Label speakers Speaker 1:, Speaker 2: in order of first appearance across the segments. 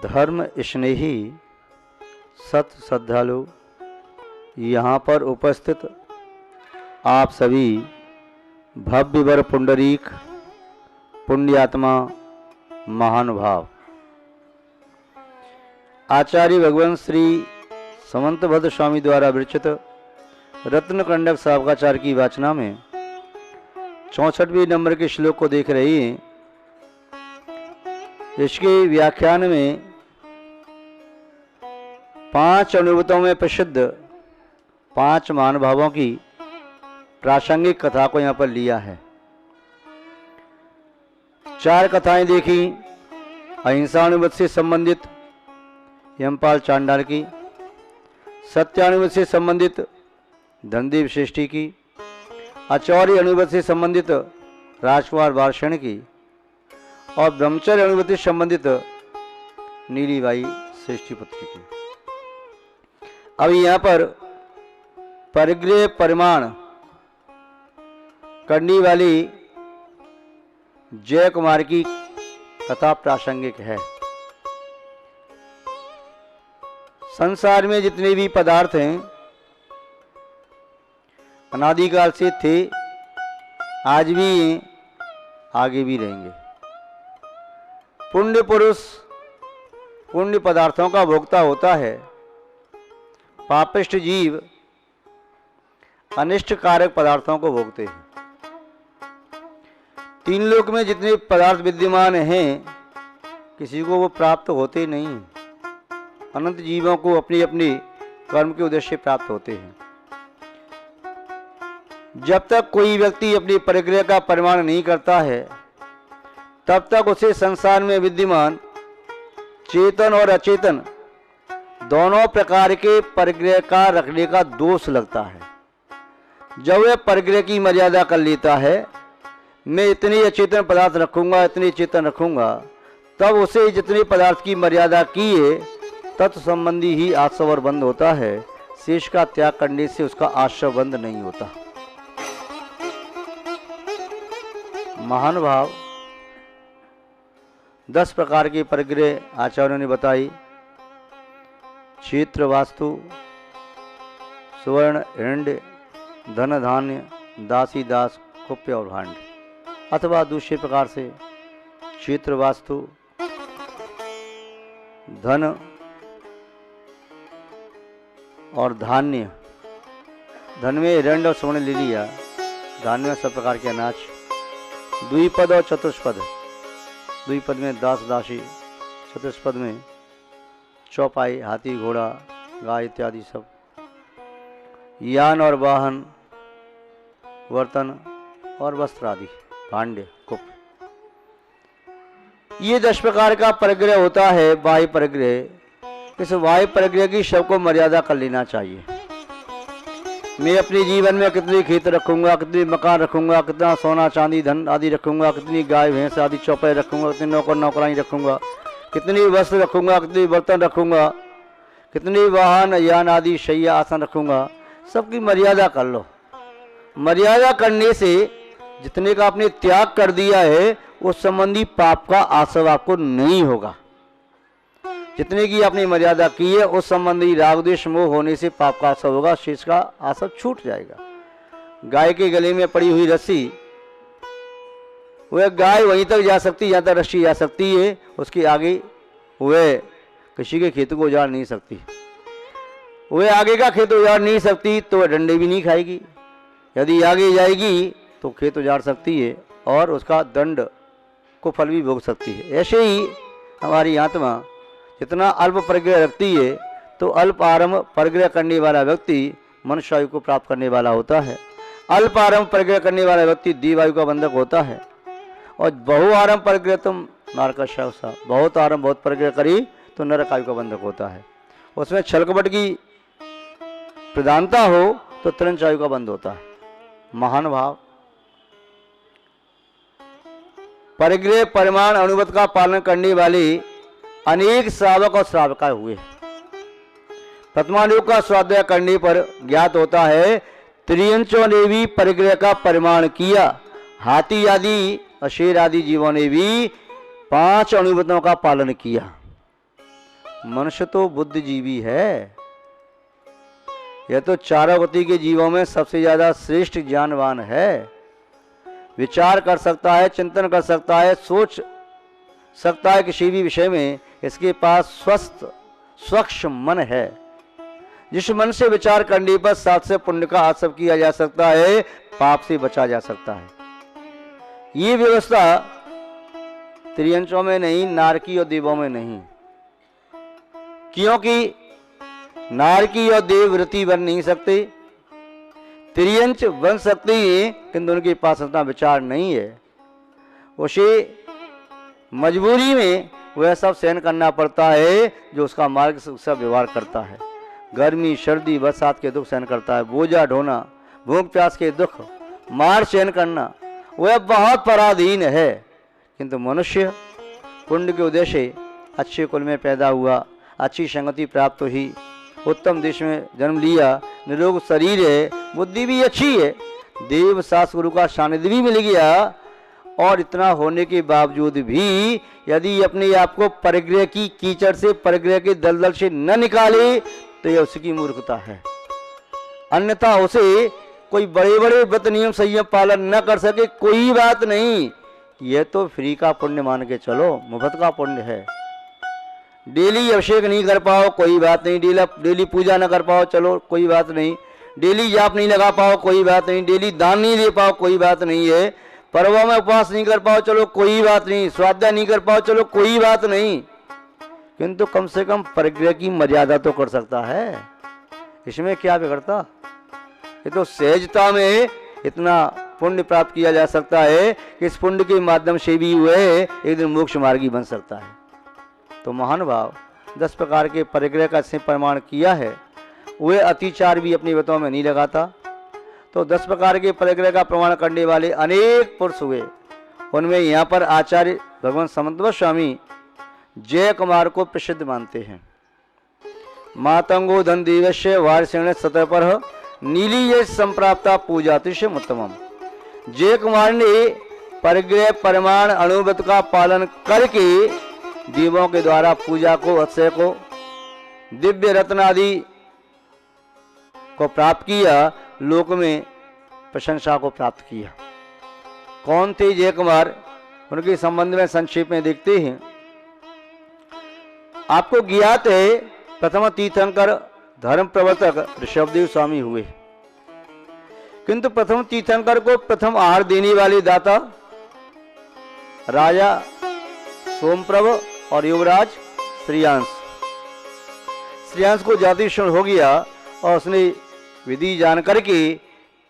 Speaker 1: धर्म स्नेही सत श्रद्धालु, यहाँ पर उपस्थित आप सभी भव्यवर पुंडरीक पुण्यात्मा महानुभाव, आचार्य भगवान श्री समंतभद्र स्वामी द्वारा विरचित रत्नकंडक सावकाचार की वाचना में 64वें नंबर के श्लोक को देख रही हैं। इसके व्याख्यान में 5 अनुभूतों में प्रसिद्ध 5 महानुभावों की प्रासंगिक कथा को यहाँ पर लिया है। 4 कथाएं देखी अहिंसानुभूति से संबंधित यमपाल चांडाल की, सत्यानुभूति से संबंधित धनदेव श्रेष्ठी की, आचार्य अनुभूति से संबंधित राजकुमार वार्षण की और ब्रह्मचर्य अनुभूति से संबंधित नीलीबाई श्रेष्ठी पुत्र की। अभी यहाँ पर परिग्रह परिमाण करने वाली जय कुमार की कथा प्रासंगिक है। संसार में जितने भी पदार्थ हैं अनादिकाल से थे, आज भी हैं, आगे भी रहेंगे। पुण्य पुरुष पुण्य पदार्थों का भोक्ता होता है, पापिष्ठ जीव अनिष्ट कारक पदार्थों को भोगते हैं। 3 लोक में जितने पदार्थ विद्यमान हैं, किसी को वो प्राप्त होते नहीं। अनंत जीवों को अपनी अपनी कर्म के उद्देश्य प्राप्त होते हैं। जब तक कोई व्यक्ति अपनी परिग्रह का परिमाण नहीं करता है, तब तक उसे संसार में विद्यमान चेतन और अचेतन दोनों प्रकार के परिग्रह का रखने का दोष लगता है। जब वह परिग्रह की मर्यादा कर लेता है, मैं इतनी अचेतन पदार्थ रखूंगा, इतनी चेतन रखूंगा, तब उसे जितने पदार्थ की मर्यादा की है तत्संबंधी ही आश्रव बंद होता है। शेष का त्याग करने से उसका आश्रव बंद नहीं होता। महानुभाव 10 प्रकार के परिग्रह आचार्यों ने बताई। क्षेत्र वास्तु, सुवर्ण हिरण्य, धन धान्य, दासी दास, कुप्य और भांड। अथवा दूसरे प्रकार से क्षेत्र वास्तु, धन और धान्य, धन में हिरण्य और स्वर्ण ले लिया, धान्य में सब प्रकार के अनाज। द्विपद और चतुष्पद, द्विपद में दास दासी, चतुष्पद में चौपाई, हाथी घोड़ा गाय इत्यादि सब। यान और वाहन, वर्तन और वस्त्र आदि, भांड्य कुप। ये 10 प्रकार का परिग्रह होता है, बाह्य परिग्रह। इस बाह्य परिग्रह की सबको मर्यादा कर लेना चाहिए। मैं अपने जीवन में कितने खेत रखूंगा, कितने मकान रखूंगा, कितना सोना चांदी धन आदि रखूंगा, कितनी गाय भैंस आदि चौपाई रखूंगा, कितने नौकर नौकरानी रखूंगा, कितनी वस्त्र रखूंगा, कितने बर्तन रखूंगा, कितने वाहन यान आदि शैया आसन रखूंगा, सबकी मर्यादा कर लो। मर्यादा करने से जितने का आपने त्याग कर दिया है, उस संबंधी पाप का आश्रव आपको नहीं होगा। जितने की आपने मर्यादा की है, उस संबंधी राग द्वेष मोह होने से पाप का आश्रव होगा, शेष का आश्रव छूट जाएगा। गाय के गले में पड़ी हुई रस्सी, वह गाय वहीं तक जा सकती, जहाँ तक रस्सी जा सकती है, उसके आगे वह किसी के खेत को उजाड़ नहीं सकती। वह आगे का खेत उजाड़ नहीं सकती तो वह डंडे भी नहीं खाएगी। यदि आगे जाएगी तो खेत उजाड़ सकती है और उसका दंड को फल भी भोग सकती है। ऐसे ही हमारी आत्मा जितना अल्प परिग्रह रखती है, तो अल्प आरंभ परिग्रह करने वाला व्यक्ति मनुष्य आयु को प्राप्त करने वाला होता है। अल्प आरंभ परिग्रह करने वाला व्यक्ति दीवायु का बंधक होता है। और बहु आरंभ परिग्रह तुम नारकशा, बहुत आरंभ बहुत परिग्रह करी तो नरक आयु का बंधक होता है। उसमें छलकपट की प्रधानता हो तो त्रंच आयु का बंध होता है। महानुभाव परिग्रह परिमाण अनुवत का पालन करने वाले अनेक श्रावक और श्राविका हुए। प्रथमानुग का स्वाध्याय करने पर ज्ञात होता है त्रियंचों ने भी परिग्रह का परिमाण किया। हाथी आदि शेर आदि जीवों ने भी 5 अनुवतों का पालन किया। मनुष्य तो बुद्धिजीवी है। यह तो चारों गति के जीवों में सबसे ज्यादा श्रेष्ठ ज्ञानवान है। विचार कर सकता है, चिंतन कर सकता है, सोच सकता है किसी भी विषय में। इसके पास स्वस्थ स्वच्छ मन है। जिस मन से विचार करने पर साथ से पुण्य का आसव किया जा सकता है, पाप से बचा जा सकता है। ये व्यवस्था त्रियंचों में नहीं, नारकी और देवों में नहीं। क्योंकि नारकी और देव वृत्ति बन नहीं सकते, त्रियंच बन सकते हैं, किंतु उनके पास उतना विचार नहीं है। उसे मजबूरी में वह सब सहन करना पड़ता है जो उसका मार्ग से व्यवहार करता है। गर्मी, सर्दी, बरसात के दुख सहन करता है, बोझा ढोना, भूख प्यास के दुख, मार सहन करना, वह बहुत पराधीन है। किंतु मनुष्य पुण्य के उद्देश्य से अच्छे कुल में पैदा हुआ, अच्छी संगति प्राप्त हुई, उत्तम देश में जन्म लिया, निरोग शरीर है, बुद्धि भी अच्छी है, देव शास्त्र गुरु का सानिध्य भी मिल गया, और इतना होने के बावजूद भी यदि अपने आप को परिग्रह की कीचड़ से, परिग्रह के दलदल से न निकाले तो यह उसकी मूर्खता है। अन्यथा उसे कोई बड़े बड़े व्रत नियम संयम पालन न कर सके, कोई बात नहीं, यह तो फ्री का पुण्य मान के चलो, मुफ्त का पुण्य है। डेली अभिषेक नहीं कर पाओ, कोई बात नहीं, डेली पूजा न कर पाओ, चलो कोई बात नहीं, डेली जाप नहीं लगा पाओ, कोई बात नहीं, डेली दान नहीं दे पाओ, कोई बात नहीं है, पर्वों में उपवास नहीं कर पाओ, चलो कोई बात नहीं, स्वाध्याय नहीं कर पाओ, चलो कोई बात नहीं, किंतु कम से कम परिग्रह की मर्यादा तो कर सकता है। इसमें क्या बिगड़ता? ये तो सहजता में इतना पुण्य प्राप्त किया जा सकता है कि इस पुण्य के माध्यम से भी वह एक दिन मोक्ष मार्गी बन सकता है। तो महानुभाव 10 प्रकार के परिग्रह का इसने प्रमाण किया है। वह अतिचार भी अपनी व्रतों में नहीं लगाता। तो 10 प्रकार के परिग्रह का प्रमाण करने वाले अनेक पुरुष हुए। उनमें यहाँ पर आचार्य भगवान समन्वय स्वामी जय कुमार को प्रसिद्ध मानते हैं। मातंगो धन दिवस्य वारसेण सतपर नीली ये संप्राप्ता पूजातिश उत्तमम। जय कुमार ने परिग्रह प्रमाण अणुव्रत का पालन करके देवों के द्वारा पूजा को, अक्षय को, दिव्य रत्न आदि को प्राप्त किया, लोक में प्रशंसा को प्राप्त किया। कौन थे जय कुमार? उनके संबंध में संक्षेप में देखते हैं। आपको ज्ञात है प्रथम तीर्थंकर धर्म प्रवर्तक ऋषभदेव स्वामी हुए, किंतु प्रथम तीर्थंकर को प्रथम आहार देने वाले दाता राजा सोमप्रभ और युवराज श्रेयांश को जाति क्षण हो गया और उसने विधि जान करके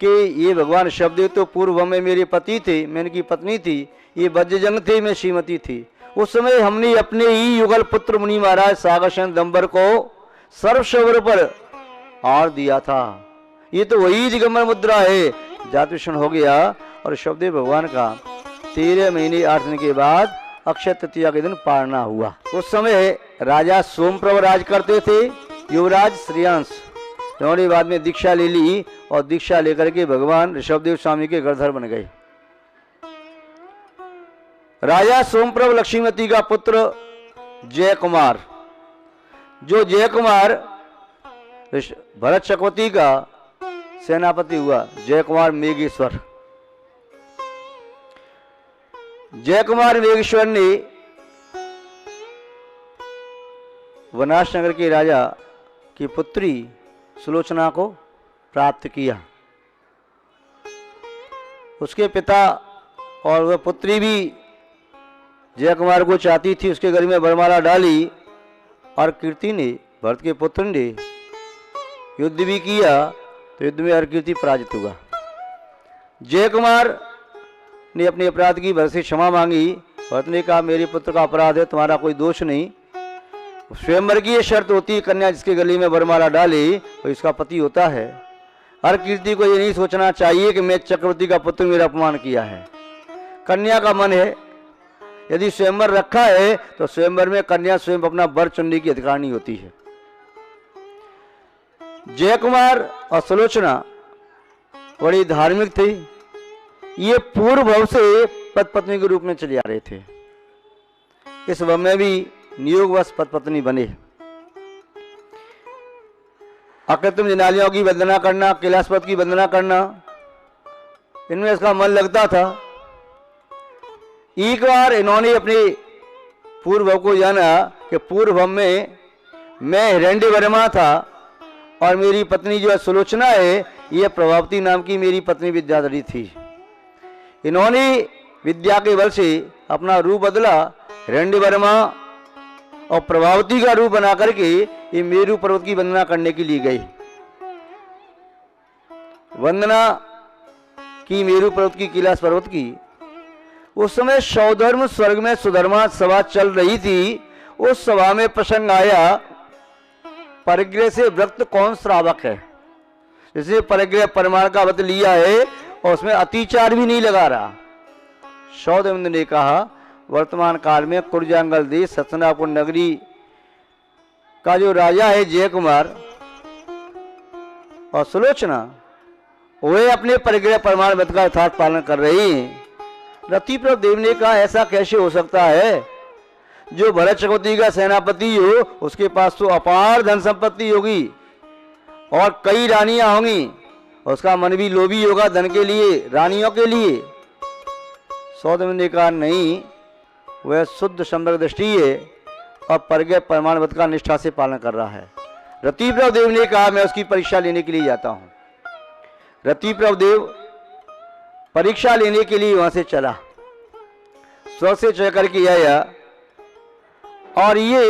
Speaker 1: कि ये भगवान ऋषभदेव तो पूर्व में मेरे पति थे, मैं इनकी पत्नी थी, ये वज्रजंग थे, मैं श्रीमती थी। उस समय हमने अपने ही युगल पुत्र मुनि महाराज सागरसेन दंबर को सर्वस्वर पर आहार दिया था। ये तो वही दिगंबर मुद्रा है। जातिक्षण हो गया और ऋषभदेव भगवान का 13 महीने 8 दिन के बाद अक्षय तृतीया के दिन पारना हुआ। उस समय राजा सोमप्रभ राज करते थे, युवराज श्रेयांश, उन्होंने बाद में दीक्षा ले ली और दीक्षा लेकर के भगवान ऋषभदेव स्वामी के गढ़धर बन गए। राजा सोमप्रभ लक्ष्मीवती का पुत्र जय कुमार, जो जय कुमार भरत चक्रवर्ती का सेनापति हुआ, जय कुमार मेघेश्वर। जय कुमार मेघेश्वर ने वनाशनगर के राजा की पुत्री सुलोचना को प्राप्त किया। उसके पिता और वह पुत्री भी जय कुमार को चाहती थी, उसके गले में वरमाला डाली और कीर्ति ने, भरत के पुत्र ने युद्ध भी किया, तो युद्ध में कीर्ति पराजित हुआ। जय कुमार ने अपने अपराध की भरत से क्षमा मांगी। भरत ने कहा मेरे पुत्र का अपराध है, तुम्हारा कोई दोष नहीं। स्वयंवर की ये शर्त होती है, कन्या जिसके गले में वरमाला डाले तो इसका पति होता है। हर कीर्ति को ये नहीं सोचना चाहिए कि मैं चक्रवर्ती का पुत्र, मेरा अपमान किया है। कन्या का मन है, यदि स्वयंवर रखा है तो स्वयंवर में कन्या स्वयं अपना वर चुनने की अधिकारिणी होती है। जय कुमार और सुलोचना बड़ी धार्मिक थे। ये पूर्व भव से पति पत्नी के रूप में चले आ रहे थे। इस भव में भी नियोगवश पति पत्नी बने। अकृत्रिम जनालियों की वंदना करना, कैलाशपति की वंदना करना, इनमें इसका मन लगता था। एक बार इन्होंने अपने पूर्व को जाना कि पूर्व में मैं हिरण्यवर्मा था और मेरी पत्नी जो सुलोचना है यह प्रभावती नाम की मेरी पत्नी विद्याधरी थी। इन्होंने विद्या के बल से अपना रूप बदला, हिरण्यवर्मा और प्रभावती का रूप बना करके ये मेरु पर्वत की वंदना करने के लिए गई। वंदना की मेरु पर्वत की, कैलाश पर्वत की। उस समय सौधर्म स्वर्ग में सुधर्मा सभा चल रही थी। उस सभा में प्रसंग आया, परिग्रह से व्रत कौन श्रावक है। जैसे परिग्रह परमाण का व्रत लिया है और उसमें अतिचार भी नहीं लगा रहा। सौधर्म ने कहा, वर्तमान काल में कुरजांगल देश सतनापुर नगरी का जो राजा है जय कुमार और सुलोचना, वे अपने परिग्रह परमाण व्रत का यथार्थ पालन कर रही हैं। रतिप्रभ देव ने कहा, ऐसा कैसे हो सकता है, जो भरत चक्रवर्ती का सेनापति हो उसके पास तो अपार धन संपत्ति होगी और कई रानियां होंगी, उसका मन भी लोभी होगा धन के लिए, रानियों के लिए। सौधर्म ने कहा, नहीं, वह शुद्ध समग्र दृष्टि है और परिग्रह परमाण व्रत का निष्ठा से पालन कर रहा है। रतिप्रभ देव ने कहा, मैं उसकी परीक्षा लेने के लिए जाता हूं। रतिप्रभ देव परीक्षा लेने के लिए वहां से चला, स्वर्ग से चल करके आया और ये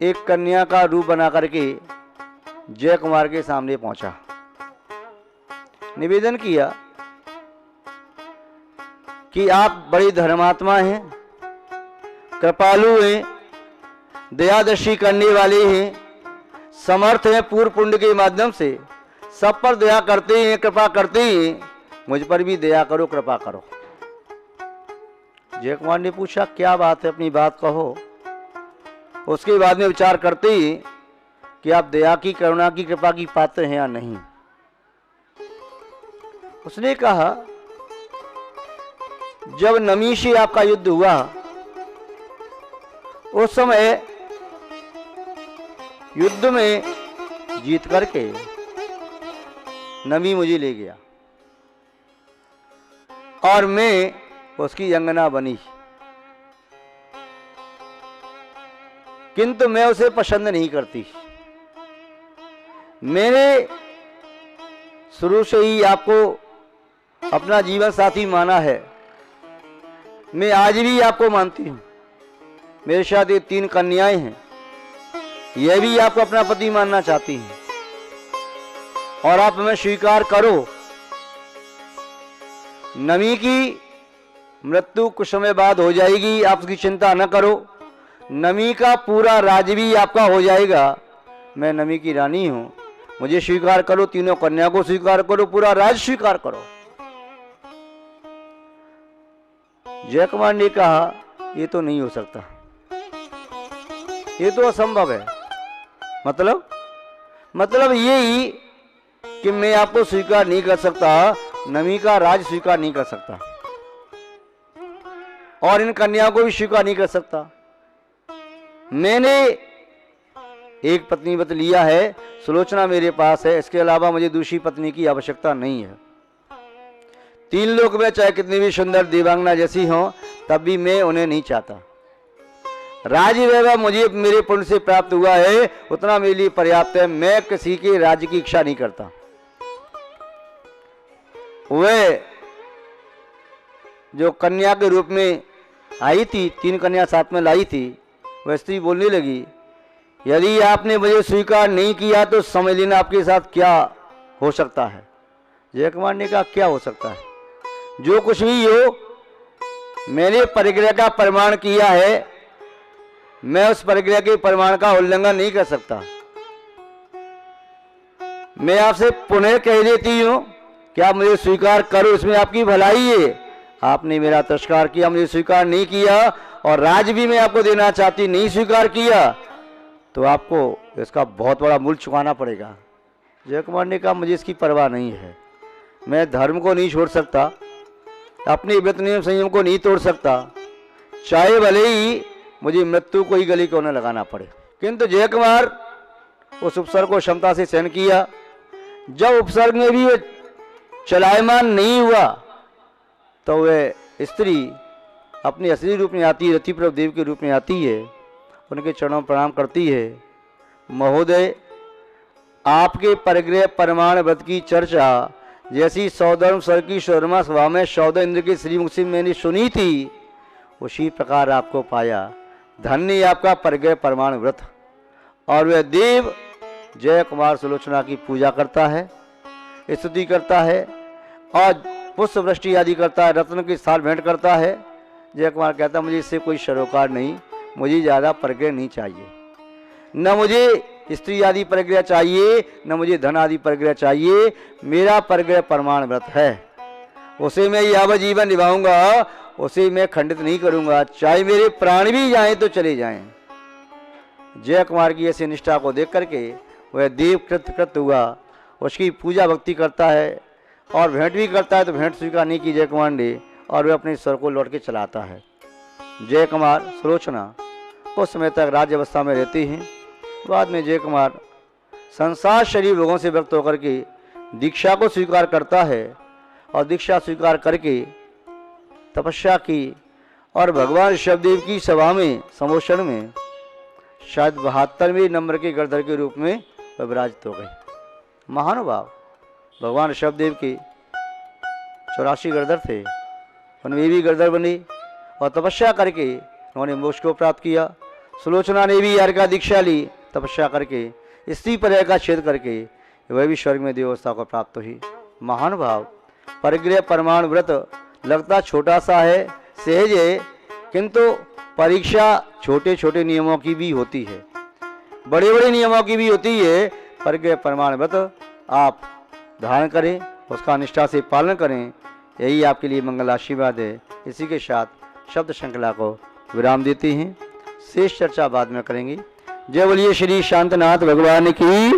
Speaker 1: एक कन्या का रूप बना करके जय कुमार के सामने पहुंचा। निवेदन किया कि आप बड़े धर्मात्मा हैं, कृपालु हैं, दयादृष्टि करने वाले हैं, समर्थ हैं, पूर्व पुण्य के माध्यम से सब पर दया करते हैं, कृपा करते हैं, मुझ पर भी दया करो, कृपा करो। जय कुमार ने पूछा, क्या बात है, अपनी बात कहो। उसके बाद में विचार करते ही कि आप दया की, करुणा की, कृपा की पात्र हैं या नहीं। उसने कहा, जब नमी से आपका युद्ध हुआ उस समय युद्ध में जीत करके नमी मुझे ले गया और मैं उसकी अंगना बनी, किंतु मैं उसे पसंद नहीं करती। मैंने शुरू से ही आपको अपना जीवन साथी माना है, मैं आज भी आपको मानती हूं। मेरे साथ ये 3 कन्याएं हैं, यह भी आपको अपना पति मानना चाहती हैं और आप हमें स्वीकार करो। नमी की मृत्यु कुछ समय बाद हो जाएगी, आप उसकी चिंता न करो। नमी का पूरा राज भी आपका हो जाएगा। मैं नमी की रानी हूं, मुझे स्वीकार करो, तीनों कन्या को स्वीकार करो, पूरा राज स्वीकार करो। जय कुमार ने कहा, ये तो नहीं हो सकता, ये तो असंभव है। मतलब यही कि मैं आपको स्वीकार नहीं कर सकता, नमी का राज स्वीकार नहीं कर सकता और इन कन्याओं को भी स्वीकार नहीं कर सकता। मैंने एक पत्नी व्रत लिया है, सुलोचना मेरे पास है, इसके अलावा मुझे दूसरी पत्नी की आवश्यकता नहीं है। 3 लोक में चाहे कितनी भी सुंदर देवांगना जैसी हो, तब भी मैं उन्हें नहीं चाहता। राज्य वैभव मुझे मेरे पुण्य से प्राप्त हुआ है, उतना मेरे लिए पर्याप्त है। मैं किसी के राज्य की इच्छा नहीं करता। वह जो कन्या के रूप में आई थी, 3 कन्या साथ में लाई थी, वह स्त्री बोलने लगी, यदि आपने मुझे स्वीकार नहीं किया तो समझ लेना आपके साथ क्या हो सकता है। जय कुमार ने कहा, क्या हो सकता है? जो कुछ भी हो, मैंने परिग्रह का प्रमाण किया है, मैं उस परिग्रह के प्रमाण का उल्लंघन नहीं कर सकता। मैं आपसे पुनः कह देती हूं कि आप मुझे स्वीकार करो, इसमें आपकी भलाई है। आपने मेरा तिरस्कार किया, मुझे स्वीकार नहीं किया और राज भी मैं आपको देना चाहती, नहीं स्वीकार किया, तो आपको इसका बहुत बड़ा मूल्य चुकाना पड़ेगा। जय कुमार ने कहा, मुझे इसकी परवाह नहीं है, मैं धर्म को नहीं छोड़ सकता, अपने व्रत नियम संयम को नहीं तोड़ सकता, चाहे भले ही मुझे मृत्यु को ही गले क्यों न लगाना पड़े। किंतु जय कुमार उस उपसर्ग को क्षमता से सहन किया। जब उपसर्ग में भी वे चलायमान नहीं हुआ तो वह स्त्री अपने असली रूप में आती है, रतिप्रभ देव के रूप में आती है, उनके चरणों में प्रणाम करती है। महोदय, आपके परिग्रह परमाण व्रत की चर्चा जैसी सौधर्म सर की शर्मा सभा में सौद इंद्र के श्रीमुख से मैंने सुनी थी, उसी प्रकार आपको पाया। धन्य आपका परिग्रह परमाण व्रत। और वह देव जय कुमार सुलोचना की पूजा करता है, स्तुति करता है और पुष्प वृष्टि आदि करता है, रत्न के साथ भेंट करता है। जय कुमार कहता है मुझे इससे कोई सरोकार नहीं, मुझे ज़्यादा परिग्रह नहीं चाहिए, न मुझे स्त्री आदि परिग्रह चाहिए, न मुझे धन आदि परिग्रह चाहिए। मेरा परिग्रह परमाण व्रत है, उसे मैं यावत जीवन निभाऊंगा, उसे मैं खंडित नहीं करूंगा, चाहे मेरे प्राण भी जाएं तो चले जाएं। जय कुमार की ऐसी निष्ठा को देख करके वह देव कृत हुआ, उसकी पूजा भक्ति करता है और भेंट भी करता है, तो भेंट स्वीकार नहीं की जय कुमार ने, और वह अपने स्वर को लौट के चलाता है। जय कुमार सुलोचना कुछ समय तक राज्य अवस्था में रहती हैं। बाद में जय कुमार संसार शरीर भोगों से व्यक्त होकर के दीक्षा को स्वीकार करता है और दीक्षा स्वीकार करके तपस्या की और भगवान ऋषभदेव की सभा में समोषण में शायद 72वें नंबर के गणधर के रूप में वह विराजित हो गए। महानुभाव भगवान ऋषभदेव के 84 गणधर थे, उनमें भी गणधर बने और तपस्या करके उन्होंने मोक्ष को प्राप्त किया। सुलोचना ने भी यार का दीक्षा ली, तपस्या करके स्त्री पर का छेद करके वह भी स्वर्ग में देवस्था को प्राप्त हुई। महानुभाव परिग्रह परमाण व्रत लगता छोटा सा है, सहज है, किंतु परीक्षा छोटे छोटे नियमों की भी होती है, बड़े बड़े नियमों की भी होती है। परिग्रह परमाण व्रत आप धारण करें, उसका निष्ठा से पालन करें, यही आपके लिए मंगल आशीर्वाद है। इसी के साथ शब्द श्रृंखला को विराम देते हैं, शेष चर्चा बाद में करेंगे। जय बोलिए श्री शांतनाथ भगवान की।